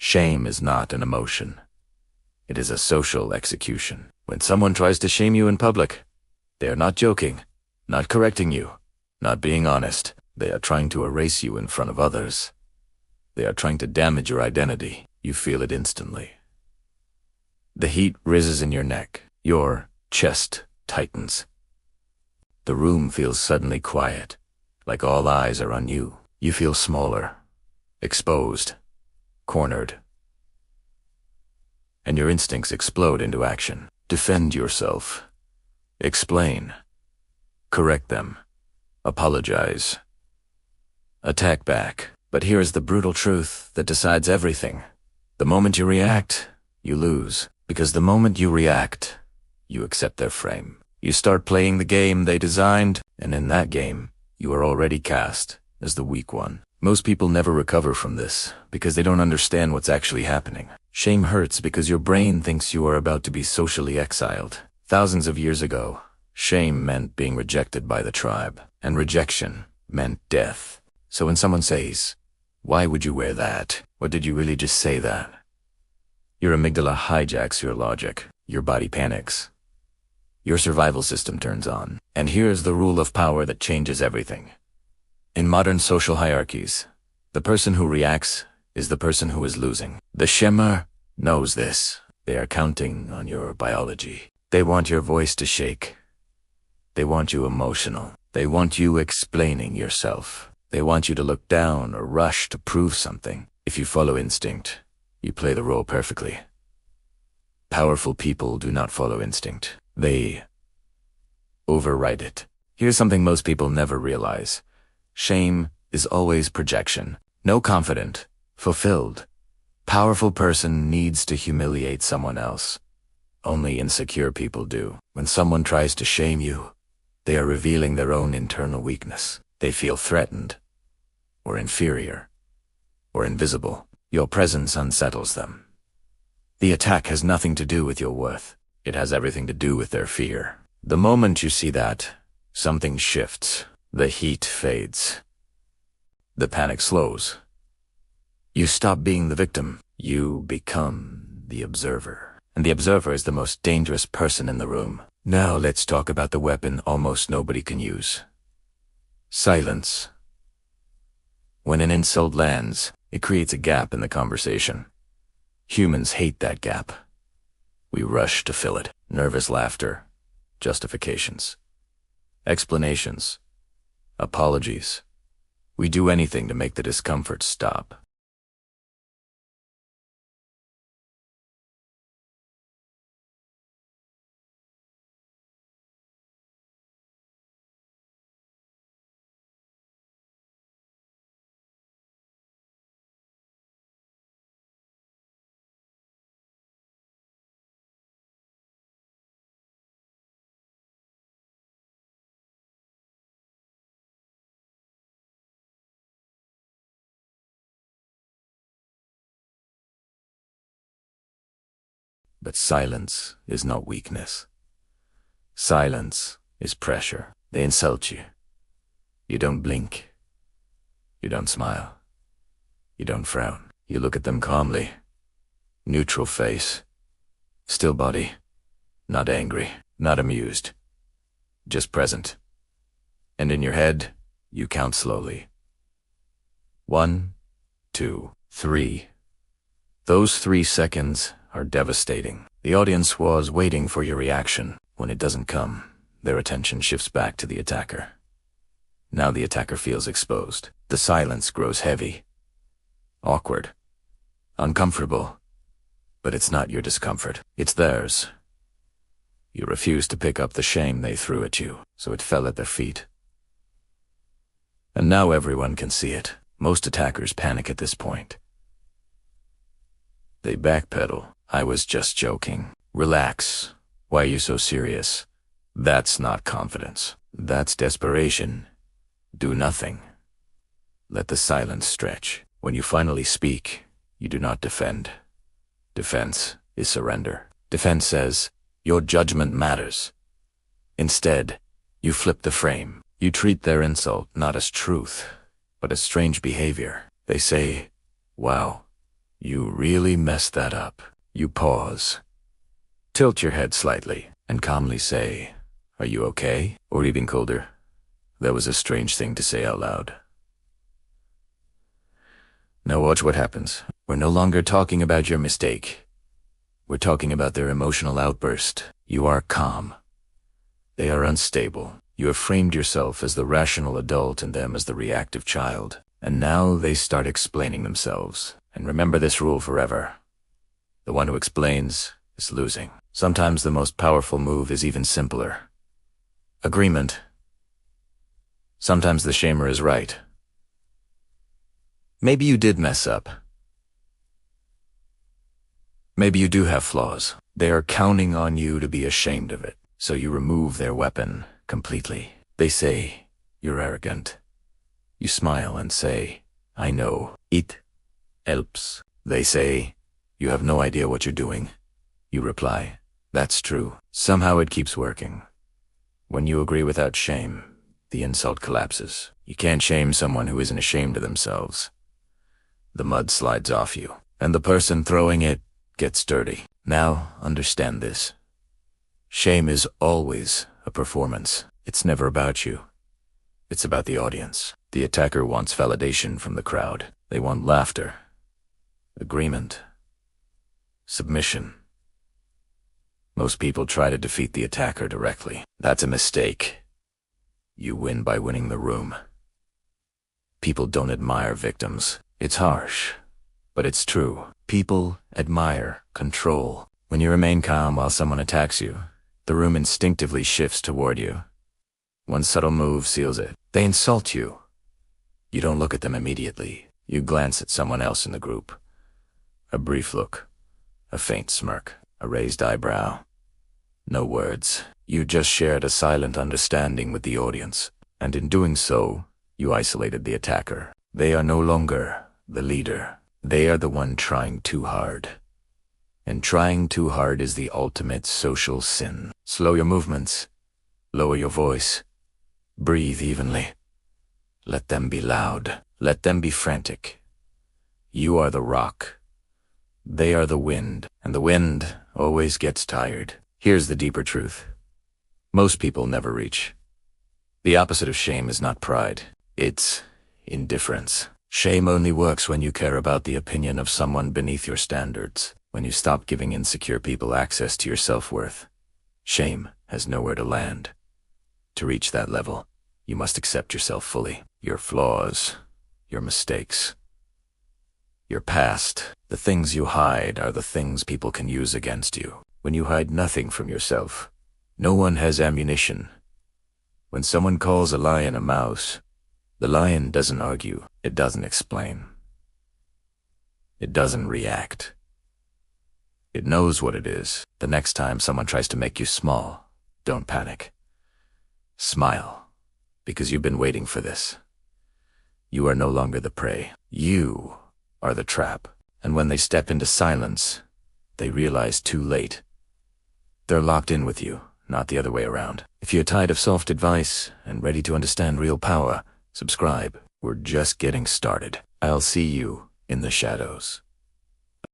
Shame is not an emotion. It is a social execution. When someone tries to shame you in public, they are not joking, not correcting you, not being honest. They are trying to erase you in front of others. They are trying to damage your identity. You feel it instantly. The heat rises in your neck. Your chest tightens. The room feels suddenly quiet, like all eyes are on you. You feel smaller, exposed, cornered. And your instincts explode into action. Defend yourself. Explain. Correct them. Apologize. Attack back. But here is the brutal truth that decides everything. The moment you react, you lose. Because the moment you react, you accept their frame. You start playing the game they designed, and in that game, you are already cast as the weak one. Most people never recover from this because they don't understand what's actually happening. Shame hurts because your brain thinks you are about to be socially exiled. Thousands of years ago, shame meant being rejected by the tribe, and rejection meant death. So when someone says, "Why would you wear that?" Or did you really just say that? Your amygdala hijacks your logic. Your body panics. Your survival system turns on. And here's the rule of power that changes everything. In modern social hierarchies, the person who reacts is the person who is losing. The shamer knows this. They are counting on your biology. They want your voice to shake. They want you emotional. They want you explaining yourself. They want you to look down or rush to prove something. If you follow instinct, you play the role perfectly. Powerful people do not follow instinct. They override it. Here's something most people never realize. Shame is always projection. No confident, fulfilled, powerful person needs to humiliate someone else. Only insecure people do. When someone tries to shame you, they are revealing their own internal weakness. They feel threatened, or inferior, or invisible. Your presence unsettles them. The attack has nothing to do with your worth. It has everything to do with their fear. The moment you see that, something shifts. The heat fades. The panic slows. You stop being the victim. You become the observer. And the observer is the most dangerous person in the room. Now let's talk about the weapon almost nobody can use. Silence. When an insult lands, it creates a gap in the conversation. Humans hate that gap. We rush to fill it. Nervous laughter, justifications, explanations, apologies. We do anything to make the discomfort stop. But silence is not weakness. Silence is pressure. They insult you. You don't blink. You don't smile. You don't frown. You look at them calmly. Neutral face. Still body. Not angry. Not amused. Just present. And in your head, you count slowly. 1, 2, 3. Those 3 seconds are devastating. The audience was waiting for your reaction. When it doesn't come, their attention shifts back to the attacker. Now the attacker feels exposed. The silence grows heavy, awkward, uncomfortable. But it's not your discomfort. It's theirs. You refuse to pick up the shame they threw at you, so it fell at their feet. And now everyone can see it. Most attackers panic at this point. They backpedal. "I was just joking." "Relax. Why are you so serious?" That's not confidence. That's desperation. Do nothing. Let the silence stretch. When you finally speak, you do not defend. Defense is surrender. Defense says, "Your judgment matters." Instead, you flip the frame. You treat their insult not as truth, but as strange behavior. They say, "Wow, You really messed that up. You pause. Tilt your head slightly and calmly say, "Are you okay?" Or even colder, "That was a strange thing to say out loud." Now watch what happens. We're no longer talking about your mistake. We're talking about their emotional outburst. You are calm. They are unstable. You have framed yourself as the rational adult and them as the reactive child. And now they start explaining themselves. And remember this rule forever. The one who explains is losing. Sometimes the most powerful move is even simpler. Agreement. Sometimes the shamer is right. Maybe you did mess up. Maybe you do have flaws. They are counting on you to be ashamed of it. So you remove their weapon completely. They say, "You're arrogant." You smile and say, "I know. It helps." They say, "You have no idea what you're doing." You reply, "That's true." Somehow it keeps working. When you agree without shame, the insult collapses. You can't shame someone who isn't ashamed of themselves. The mud slides off you, and the person throwing it gets dirty. Now, understand this. Shame is always a performance. It's never about you. It's about the audience. The attacker wants validation from the crowd. They want laughter, agreement, submission. Most people try to defeat the attacker directly. That's a mistake. You win by winning the room. People don't admire victims. It's harsh, but it's true. People admire control. When you remain calm while someone attacks you, the room instinctively shifts toward you. One subtle move seals it. They insult you. You don't look at them immediately. You glance at someone else in the group. A brief look, a faint smirk, a raised eyebrow. No words. You just shared a silent understanding with the audience, and in doing so, you isolated the attacker. They are no longer the leader. They are the one trying too hard. And trying too hard is the ultimate social sin. Slow your movements. Lower your voice. Breathe evenly. Let them be loud. Let them be frantic. You are the rock. They are the wind, and the wind always gets tired. Here's the deeper truth. Most people never reach. The opposite of shame is not pride. It's indifference. Shame only works when you care about the opinion of someone beneath your standards, when you stop giving insecure people access to your self-worth. Shame has nowhere to land. To reach that level, you must accept yourself fully. Your flaws, your mistakes, your past. The things you hide are the things people can use against you. When you hide nothing from yourself, no one has ammunition. When someone calls a lion a mouse, the lion doesn't argue. It doesn't explain. It doesn't react. It knows what it is. The next time someone tries to make you small, don't panic. Smile, because you've been waiting for this. You are no longer the prey. You are the trap. And when they step into silence, they realize too late. They're locked in with you, not the other way around. If you're tired of soft advice and ready to understand real power, subscribe. We're just getting started. I'll see you in the shadows.